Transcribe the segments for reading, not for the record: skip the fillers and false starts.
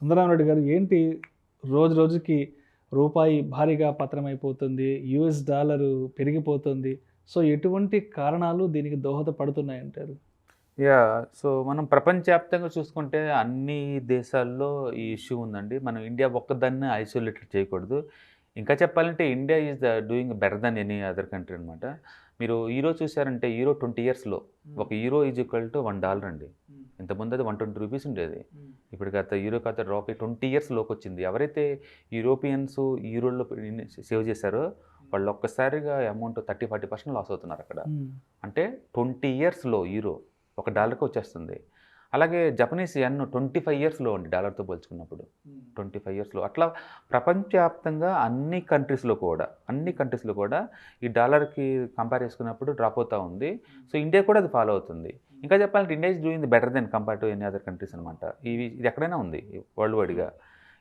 సుందరారెడ్డి గారు, ఏంటి రోజు రోజుకి రూపాయి భారీగా పతనమైపోతుంది, యూఎస్ డాలరు పెరిగిపోతుంది. సో ఎటువంటి కారణాలు దీనికి దోహదపడుతున్నాయంటారు? సో మనం ప్రపంచవ్యాప్తంగా చూసుకుంటే అన్ని దేశాల్లో ఈ ఇష్యూ ఉందండి. మనం ఇండియా ఒక్కదాన్నే ఐసోలేటెడ్ చేయకూడదు. ఇంకా చెప్పాలంటే India is doing better than any other country అనమాట. మీరు యూరో చూసారంటే యూరో 20 ఇయర్స్‌లో ఒక యూరో ఈజ్ ఈక్వల్ టు $1 అండి. ఇంతకుముందు అది 120 రూపీస్ ఉండేది. ఇప్పుడు యూరో రూపాయి 20 ఇయర్స్‌లోకి వచ్చింది. ఎవరైతే యూరోపియన్స్ యూరోలో సేవ్ చేశారో వాళ్ళు ఒక్కసారిగా అమౌంట్ 30-40% లాస్ అవుతున్నారు అక్కడ. అంటే 20 ఇయర్స్‌లో యూరో ఒక డాలర్‌కి వచ్చేస్తుంది. అలాగే జపనీస్ యెన్ 25 ఇయర్స్‌లో అండి డాలర్‌తో పోల్చుకున్నప్పుడు. 25 ఇయర్స్‌లో. అట్లా ప్రపంచవ్యాప్తంగా అన్ని కంట్రీస్‌లో కూడా ఈ డాలర్‌కి కంపేర్ చేసుకున్నప్పుడు డ్రాప్ అవుతా ఉంది. సో ఇండియా కూడా అది ఫాలో అవుతుంది. ఇంకా చెప్పాలంటే India is doing better than compare to any other countries అనమాట. ఇది ఎక్కడైనా ఉంది వరల్డ్ వైడ్‌గా.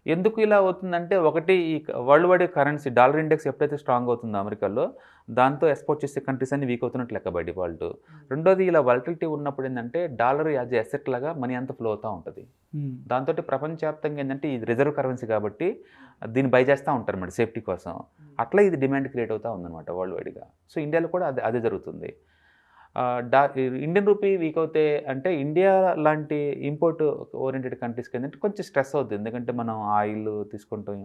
ఎందుకు ఇలా అవుతుందంటే ఒకటి ఈ world wide currency dollar index ఎప్పుడైతే స్ట్రాంగ్ అవుతుందో అమెరికాలో, దాంతో ఎక్స్‌పోర్ట్ చేసే కంట్రీస్ అన్ని వీక్ అవుతున్నట్టు లెక్క బై డిఫాల్ట్. రెండోది ఇలా వాలటిలిటీ ఉన్నప్పుడు ఏంటంటే డాలర్ యాజ్ ఎ అసెట్ లాగా మనీ అంతా ఫ్లో అవుతూ ఉంటుంది. దాంతోటి ప్రపంచవ్యాప్తంగా ఏంటంటే ఇది రిజర్వ్ కరెన్సీ కాబట్టి దీన్ని బై చేస్తూ ఉంటారు అన్నమాట సేఫ్టీ కోసం. అట్లా ఇది డిమాండ్ క్రియేట్ అవుతూ ఉందన్నమాట వరల్డ్ వైడ్‌గా. సో ఇండియాలో కూడా అదే జరుగుతుంది. ఇండియన్ రూపీ వీక్ అవుతే అంటే ఇండియా లాంటి ఇంపోర్ట్ ఓరియంటెడ్ కంట్రీస్కి ఏంటంటే కొంచెం స్ట్రెస్ అవుతుంది. ఎందుకంటే మనం ఆయిల్ తీసుకుంటాం,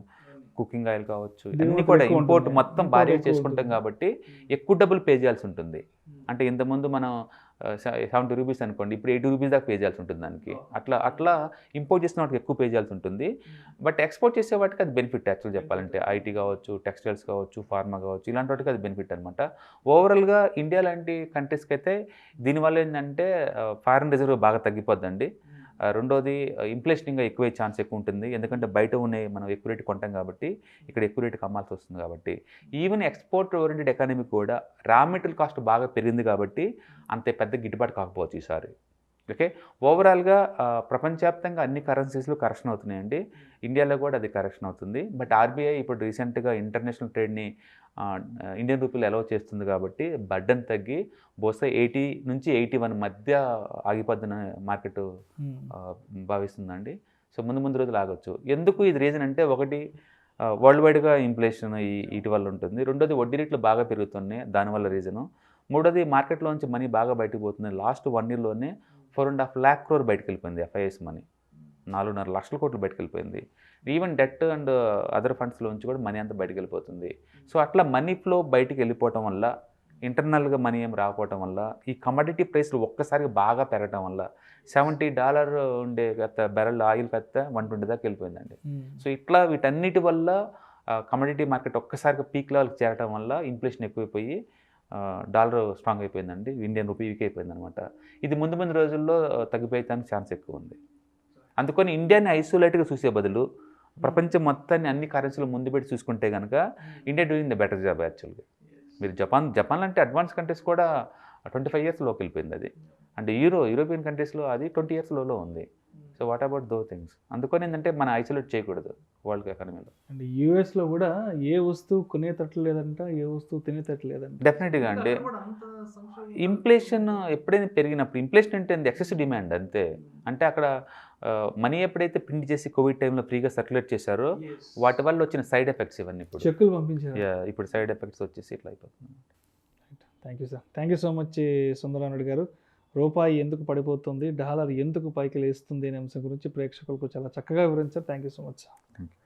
కుకింగ్ ఆయిల్ కావచ్చు, ఇవన్నీ కూడా ఇంపోర్ట్ మొత్తం భారీగా చేసుకుంటాం కాబట్టి ఎక్కువ డబ్బులు పే చేయాల్సి ఉంటుంది. అంటే ఇంతకుముందు మనం 70 రూపీస్ అనుకోండి, ఇప్పుడు 80 రూపీస్ దాకా పే చేయాల్సి ఉంటుంది దానికి. అట్లా ఇంపోర్ట్ చేసిన వాటికి ఎక్కువ పే చేయాల్సి ఉంటుంది. బట్ ఎక్స్‌పోర్ట్ చేసే వాటికి అది బెనిఫిట్ యాక్చువల్ చెప్పాలంటే. ఐటీ కావచ్చు, టెక్స్టైల్స్ కావచ్చు, ఫార్మా కావచ్చు, ఇలాంటి వాటికి అది బెనిఫిట్ అనమాట. ఓవరాల్‌గా ఇండియా లాంటి కంట్రీస్కి అయితే దీనివల్ల ఏంటంటే ఫారిన్ రిజర్వ్ బాగా తగ్గిపోద్దండి. రెండోది ఇన్ఫ్లేషన్ ఇంకా ఎక్కువే ఛాన్స్ ఎక్కువ ఉంటుంది. ఎందుకంటే బయట ఉన్నాయి మనం ఎక్కువ రేటు కొంటాం కాబట్టి, ఇక్కడ ఎక్కువ రేటుకి అమ్మాల్సి వస్తుంది కాబట్టి. ఈవెన్ ఎక్స్‌పోర్ట్ ఓరియంటెడ్ ఎకానమీ కూడా రా మెటీరియల్ కాస్ట్ బాగా పెరిగింది కాబట్టి అంత పెద్ద గిట్టుబాటు కాకపోవచ్చు ఈసారి. ఓకే. ఓవరాల్‌గా ప్రపంచవ్యాప్తంగా అన్ని కరెన్సీస్‌లో కరెక్షన్ అవుతున్నాయండి. ఇండియాలో కూడా అది కరెక్షన్ అవుతుంది. బట్ ఆర్‌బీఐ ఇప్పుడు రీసెంట్‌గా ఇంటర్నేషనల్ ట్రేడ్‌ని ఇండియన్ రూపీలో అలౌ చేస్తుంది కాబట్టి బర్డెన్ తగ్గి బహుశా 80-81 మధ్య ఆగిపోద్దని మార్కెట్ భావిస్తుందండి. సో ముందు రోజులు ఆగొచ్చు. ఎందుకు ఇది రీజన్ అంటే ఒకటి వరల్డ్ వైడ్‌గా ఇన్ఫ్లేషన్ ఈటి వల్ల ఉంటుంది. రెండోది వడ్డీ రేట్లు బాగా పెరుగుతున్నాయి దానివల్ల రీజను. మూడోది మార్కెట్‌లోంచి మనీ బాగా బయటకు పోతుంది. లాస్ట్ 1 ఇయర్‌లోనే 4.5 lakh crore బయటకెళ్ళిపోయింది ఎఫ్ఐఎస్ మనీ. 4.5 లక్షల కోట్లు బయటకెళ్ళిపోయింది. ఈవెన్ డెట్ అండ్ అదర్ ఫండ్స్‌లోంచి కూడా మనీ అంతా బయటకెళ్ళిపోతుంది. సో అట్లా మనీ ఫ్లో బయటికెళ్ళిపోవటం వల్ల, ఇంటర్నల్‌గా మనీ ఏం రాకపోవటం వల్ల, ఈ కమోడిటీ ప్రైస్‌లు ఒక్కసారిగా బాగా పెరగటం వల్ల $70 ఉండే బెరల్ ఆయిల్ 120 దాకా వెళ్ళిపోయిందండి. సో ఇట్లా వీటన్నిటి వల్ల కమోడిటీ మార్కెట్ ఒక్కసారిగా పీక్ లెవెల్‌కి చేరటం వల్ల ఇన్ఫ్లేషన్ ఎక్కువైపోయి డాలర్ స్ట్రాంగ్ అయిపోయిందండి. ఇండియన్ రూపీ వీక్ అయిపోయిందనమాట. ఇది ముందు రోజుల్లో తగ్గిపోయేదానికి ఛాన్స్ ఎక్కువ ఉంది. అందుకని ఇండియాని ఐసోలేట్‌గా చూసే బదులు ప్రపంచం మొత్తాన్ని అన్ని కరెన్సీలు ముందు పెట్టి చూసుకుంటే గనక India doing the better job యాక్చువల్‌గా. మీరు జపాన్ లాంటి అడ్వాన్స్ కంట్రీస్ కూడా 25 ఇయర్స్‌లోకి వెళ్ళిపోయింది అది. అంటే యూరోపియన్ కంట్రీస్‌లో అది 20 ఇయర్స్ లోలో ఉంది. So what about though things? అందుకని ఏంటంటే మనం ఐసోలేట్ చేయకూడదు వరల్డ్ ఎకానమీలో. అంటే యూఎస్‌లో కూడా ఏ వస్తువు కొనేటట్లు లేదంట, ఏ వస్తువు తినేటట్లు లేదంట. డెఫినెట్‌గా అండి. ఇన్ఫ్లేషన్ ఎప్పుడైనా పెరిగినప్పుడు ఇన్ఫ్లేషన్ అంటే ఎక్సెసివ్ డిమాండ్ అంతే. అంటే అక్కడ మనీ ఎప్పుడైతే ప్రింట్ చేసి కోవిడ్ టైంలో ఫ్రీగా సర్క్యులేట్ చేశారో వాటి వల్ల వచ్చిన సైడ్ ఎఫెక్ట్స్ ఇవన్నీ ఇప్పుడు. చెక్కులు పంపించారు. ఇప్పుడు సైడ్ ఎఫెక్ట్స్ వచ్చేసి ఇట్లా అయిపోతుంది. Thank you sir. Thank you so much Sundara Reddy గారు. రూపాయి ఎందుకు పడిపోతుంది, డాలర్ ఎందుకు పైకి లేస్తుంది అనే అంశం గురించి ప్రేక్షకులకు చాలా చక్కగా వివరించారు. Thank you so much sir. Thank you.